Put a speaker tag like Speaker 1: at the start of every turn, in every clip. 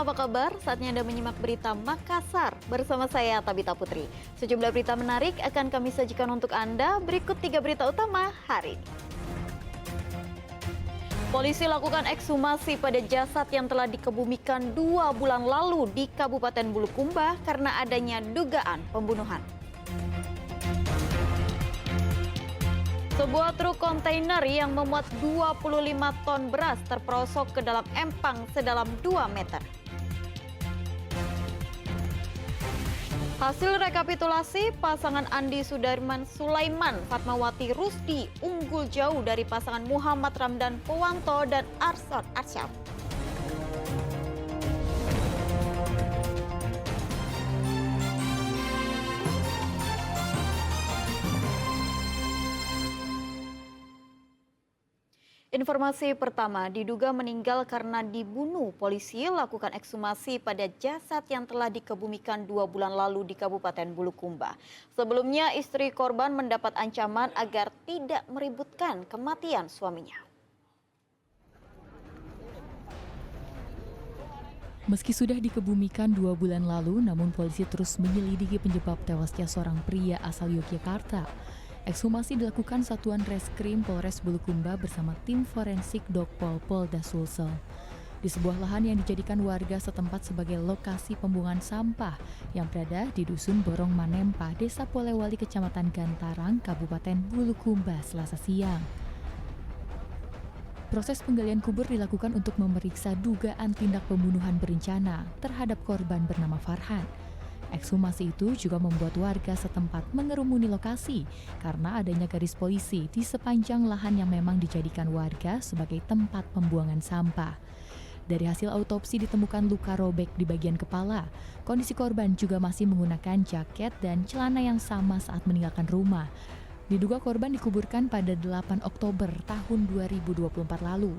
Speaker 1: apa kabar? Saatnya Anda menyimak berita Makassar bersama saya Tabita Putri. Sejumlah berita menarik akan kami sajikan untuk Anda. Berikut 3 berita utama hari ini. Polisi lakukan ekshumasi pada jasad yang telah dikebumikan 2 bulan lalu di Kabupaten Bulukumba karena adanya dugaan pembunuhan. Sebuah truk kontainer yang memuat 25 ton beras terperosok ke dalam empang sedalam 2 meter. Hasil rekapitulasi, pasangan Andi Sudarman Sulaiman Fatmawati Rusdi unggul jauh dari pasangan Muhammad Ramdan Powanto dan Arsyad Arsyam. Informasi pertama, diduga meninggal karena dibunuh. Polisi lakukan ekshumasi pada jasad yang telah dikebumikan 2 bulan lalu di Kabupaten Bulukumba. Sebelumnya, istri korban mendapat ancaman agar tidak meributkan kematian suaminya.
Speaker 2: Meski sudah dikebumikan 2 bulan lalu, namun polisi terus menyelidiki penyebab tewasnya seorang pria asal Yogyakarta. Ekshumasi dilakukan Satuan Reskrim Polres Bulukumba bersama tim forensik Dokpol Polda Sulsel. Di sebuah lahan yang dijadikan warga setempat sebagai lokasi pembuangan sampah yang berada di Dusun Borong Manempa, Desa Polewali, Kecamatan Gantarang, Kabupaten Bulukumba, Selasa siang. Proses penggalian kubur dilakukan untuk memeriksa dugaan tindak pembunuhan berencana terhadap korban bernama Farhan. Ekshumasi itu juga membuat warga setempat mengerumuni lokasi karena adanya garis polisi di sepanjang lahan yang memang dijadikan warga sebagai tempat pembuangan sampah. Dari hasil autopsi ditemukan luka robek di bagian kepala. Kondisi korban juga masih menggunakan jaket dan celana yang sama saat meninggalkan rumah. Diduga korban dikuburkan pada 8 Oktober tahun 2024 lalu.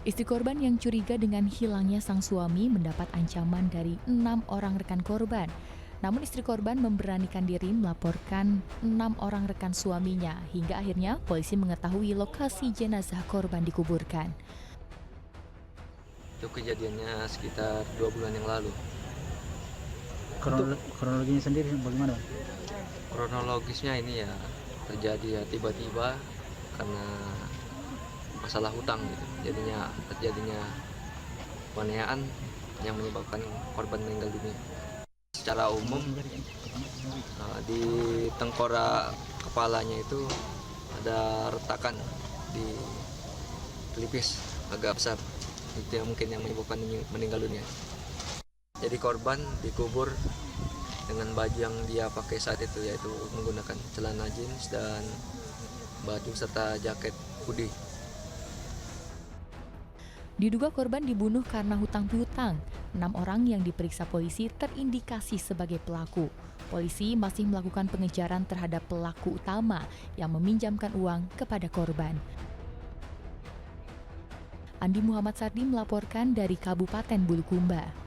Speaker 2: Istri korban yang curiga dengan hilangnya sang suami mendapat ancaman dari 6 orang rekan korban. Namun istri korban memberanikan diri melaporkan 6 orang rekan suaminya hingga akhirnya polisi mengetahui lokasi jenazah korban dikuburkan.
Speaker 3: Itu kejadiannya sekitar 2 bulan yang lalu.
Speaker 4: Kronologinya sendiri bagaimana?
Speaker 3: Kronologisnya ini ya terjadi ya tiba-tiba karena masalah hutang gitu. Terjadinya penganiayaan yang menyebabkan korban meninggal dunia. Secara umum di tengkorak kepalanya itu ada retakan di pelipis agak besar, itu yang mungkin yang menyebabkan meninggal dunia. Jadi korban dikubur dengan baju yang dia pakai saat itu, yaitu menggunakan celana jeans dan baju serta jaket hoodie.
Speaker 2: Diduga korban dibunuh karena hutang piutang. 6 orang yang diperiksa polisi terindikasi sebagai pelaku. Polisi masih melakukan pengejaran terhadap pelaku utama yang meminjamkan uang kepada korban. Andi Muhammad Sardi melaporkan dari Kabupaten Bulukumba.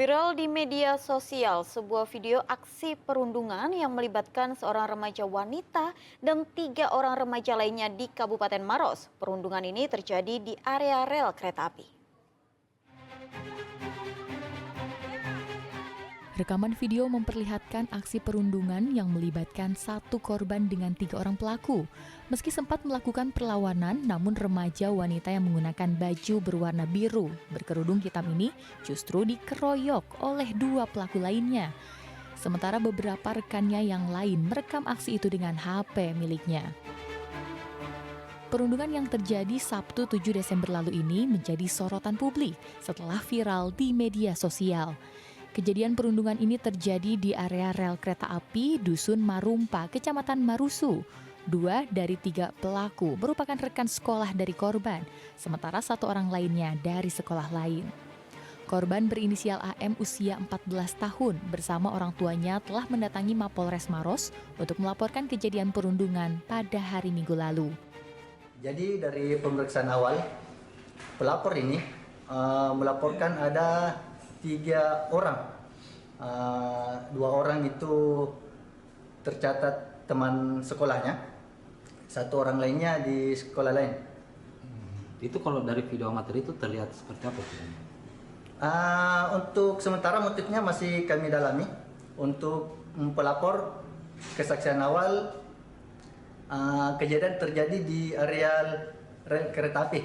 Speaker 1: Viral di media sosial sebuah video aksi perundungan yang melibatkan seorang remaja wanita dan 3 orang remaja lainnya di Kabupaten Maros. Perundungan ini terjadi di area rel kereta api.
Speaker 2: Rekaman video memperlihatkan aksi perundungan yang melibatkan 1 korban dengan 3 orang pelaku. Meski sempat melakukan perlawanan, namun remaja wanita yang menggunakan baju berwarna biru berkerudung hitam ini justru dikeroyok oleh 2 pelaku lainnya. Sementara beberapa rekannya yang lain merekam aksi itu dengan HP miliknya. Perundungan yang terjadi Sabtu 7 Desember lalu ini menjadi sorotan publik setelah viral di media sosial. Kejadian perundungan ini terjadi di area rel kereta api Dusun Marumpa, Kecamatan Marusu. 2 dari 3 pelaku merupakan rekan sekolah dari korban, sementara 1 orang lainnya dari sekolah lain. Korban berinisial AM usia 14 tahun bersama orang tuanya telah mendatangi Mapolres Maros untuk melaporkan kejadian perundungan pada hari Minggu lalu.
Speaker 4: Jadi dari pemeriksaan awal, pelapor ini melaporkan ada 3 orang. 2 orang itu tercatat teman sekolahnya, 1 orang lainnya di sekolah lain.
Speaker 5: Itu kalau dari video amatir itu terlihat seperti apa?
Speaker 4: Untuk sementara motifnya masih kami dalami. Untuk pelapor kesaksian awal kejadian terjadi di areal rel kereta api.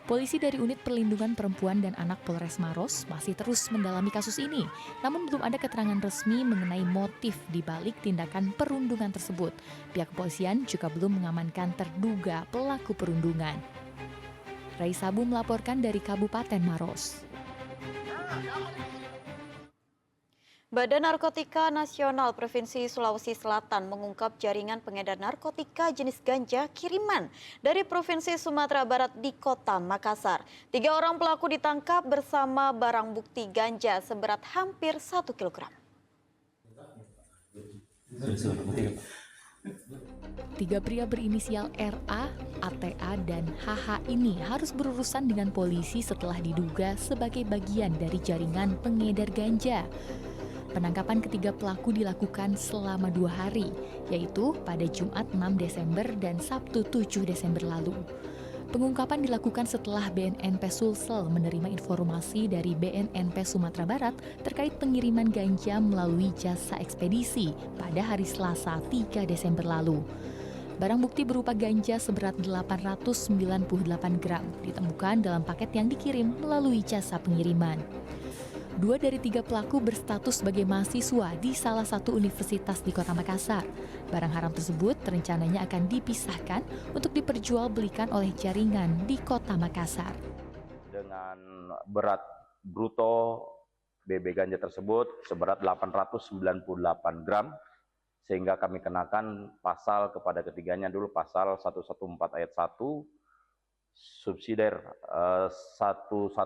Speaker 2: Polisi dari Unit Perlindungan Perempuan dan Anak Polres Maros masih terus mendalami kasus ini, namun belum ada keterangan resmi mengenai motif di balik tindakan perundungan tersebut. Pihak kepolisian juga belum mengamankan terduga pelaku perundungan. Raisa Abu melaporkan dari Kabupaten Maros.
Speaker 1: Badan Narkotika Nasional Provinsi Sulawesi Selatan mengungkap jaringan pengedar narkotika jenis ganja kiriman dari Provinsi Sumatera Barat di Kota Makassar. 3 orang pelaku ditangkap bersama barang bukti ganja seberat hampir 1 kilogram.
Speaker 2: 3 pria berinisial RA, ATA, dan HH ini harus berurusan dengan polisi setelah diduga sebagai bagian dari jaringan pengedar ganja. Penangkapan ketiga pelaku dilakukan selama 2 hari, yaitu pada Jumat 6 Desember dan Sabtu 7 Desember lalu. Pengungkapan dilakukan setelah BNNP Sulsel menerima informasi dari BNNP Sumatera Barat terkait pengiriman ganja melalui jasa ekspedisi pada hari Selasa 3 Desember lalu. Barang bukti berupa ganja seberat 898 gram ditemukan dalam paket yang dikirim melalui jasa pengiriman. 2 dari 3 pelaku berstatus sebagai mahasiswa di salah satu universitas di Kota Makassar. Barang haram tersebut rencananya akan dipisahkan untuk diperjualbelikan oleh jaringan di Kota Makassar.
Speaker 6: Dengan berat bruto BB ganja tersebut seberat 898 gram, sehingga kami kenakan pasal kepada ketiganya dulu, pasal 114 ayat 1, subsidiar 111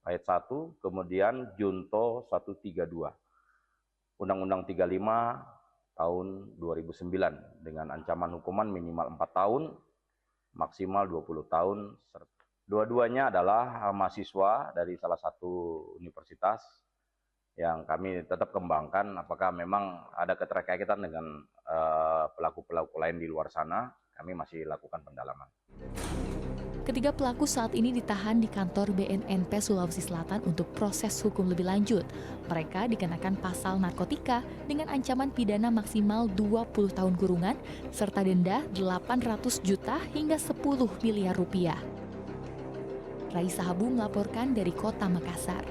Speaker 6: ayat 1, kemudian junto 132, Undang-Undang 35 tahun 2009 dengan ancaman hukuman minimal 4 tahun, maksimal 20 tahun. Dua-duanya adalah mahasiswa dari salah satu universitas yang kami tetap kembangkan apakah memang ada keterkaitan dengan pelaku-pelaku lain di luar sana. Kami masih lakukan pendalaman.
Speaker 2: Ketiga pelaku saat ini ditahan di kantor BNNP Sulawesi Selatan untuk proses hukum lebih lanjut. Mereka dikenakan pasal narkotika dengan ancaman pidana maksimal 20 tahun kurungan serta denda 800 juta hingga 10 miliar rupiah. Raisa Abu melaporkan dari Kota Makassar.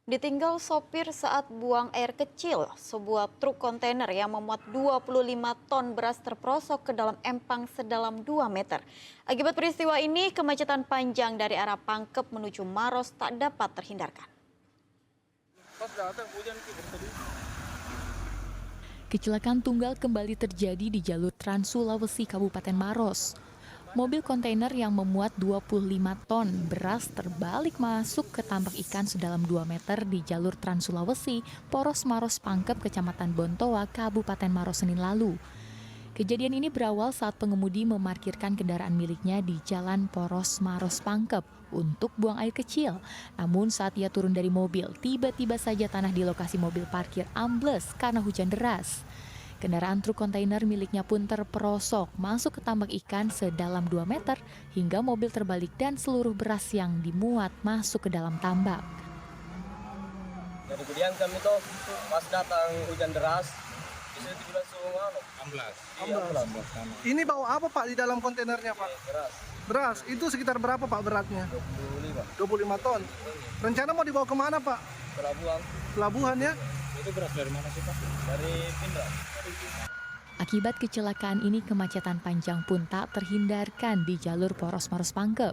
Speaker 1: Ditinggal sopir saat buang air kecil, sebuah truk kontainer yang memuat 25 ton beras terperosok ke dalam empang sedalam 2 meter. Akibat peristiwa ini, kemacetan panjang dari arah Pangkep menuju Maros tak dapat terhindarkan.
Speaker 2: Kecelakaan tunggal kembali terjadi di jalur Trans Sulawesi Kabupaten Maros. Mobil kontainer yang memuat 25 ton beras terbalik masuk ke tambak ikan sedalam 2 meter di jalur Trans Sulawesi, Poros Maros Pangkep, Kecamatan Bontoa, Kabupaten Maros Senin lalu. Kejadian ini berawal saat pengemudi memarkirkan kendaraan miliknya di Jalan Poros Maros Pangkep untuk buang air kecil. Namun saat ia turun dari mobil, tiba-tiba saja tanah di lokasi mobil parkir ambles karena hujan deras. Kendaraan truk kontainer miliknya pun terperosok masuk ke tambak ikan sedalam 2 meter hingga mobil terbalik dan seluruh beras yang dimuat masuk ke dalam tambak.
Speaker 7: Jadi kemudian kami tuh pas datang hujan deras, di situ langsung amblas.
Speaker 8: Ini bawa apa Pak di dalam kontainernya Pak? Beras. Itu sekitar berapa Pak beratnya? 25 ton. Rencana mau dibawa kemana Pak? Pelabuhan ya?
Speaker 7: Itu beras dari mana sih Pak? Dari Pindra.
Speaker 2: Akibat kecelakaan ini, kemacetan panjang pun tak terhindarkan di jalur Poros Maros Pangkep.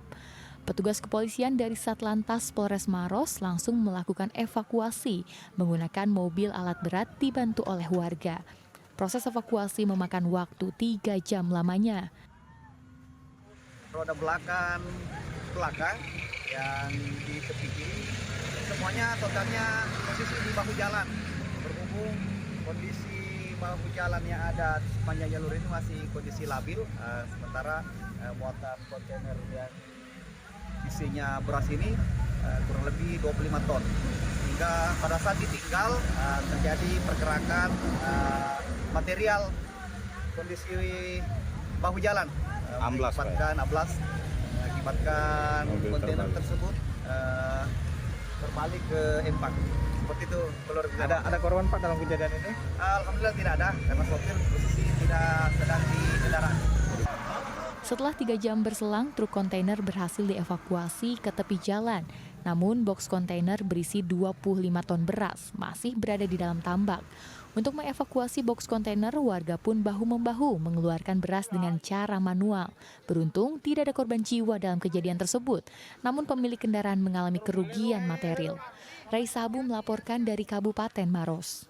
Speaker 2: Petugas kepolisian dari Satlantas Polres Maros langsung melakukan evakuasi menggunakan mobil alat berat dibantu oleh warga. Proses evakuasi memakan waktu 3 jam lamanya.
Speaker 9: Roda belakang yang di tepi kiri semuanya totalnya posisi di bahu jalan. Berhubung kondisi bahu jalan yang ada di sepanjang jalur ini masih kondisi labil, sementara muatan kontainer yang isinya beras ini kurang lebih 25 ton. Hingga pada saat ditinggal terjadi pergerakan material, kondisi bahu jalan.
Speaker 10: Amblas, Pak,
Speaker 9: Mengakibatkan
Speaker 10: Mobil
Speaker 9: kontainer
Speaker 10: terbalik.
Speaker 9: tersebut berbalik ke empang. Seperti itu. Kalau
Speaker 10: Ada korban Pak dalam kejadian ini?
Speaker 9: Alhamdulillah tidak ada, karena sopir posisi tidak sedang di kendaraan.
Speaker 2: Setelah 3 jam berselang, truk kontainer berhasil dievakuasi ke tepi jalan. Namun, box kontainer berisi 25 ton beras masih berada di dalam tambak. Untuk mengevakuasi box kontainer, warga pun bahu-membahu mengeluarkan beras dengan cara manual. Beruntung, tidak ada korban jiwa dalam kejadian tersebut. Namun, pemilik kendaraan mengalami kerugian material. Raisa Abu melaporkan dari Kabupaten Maros.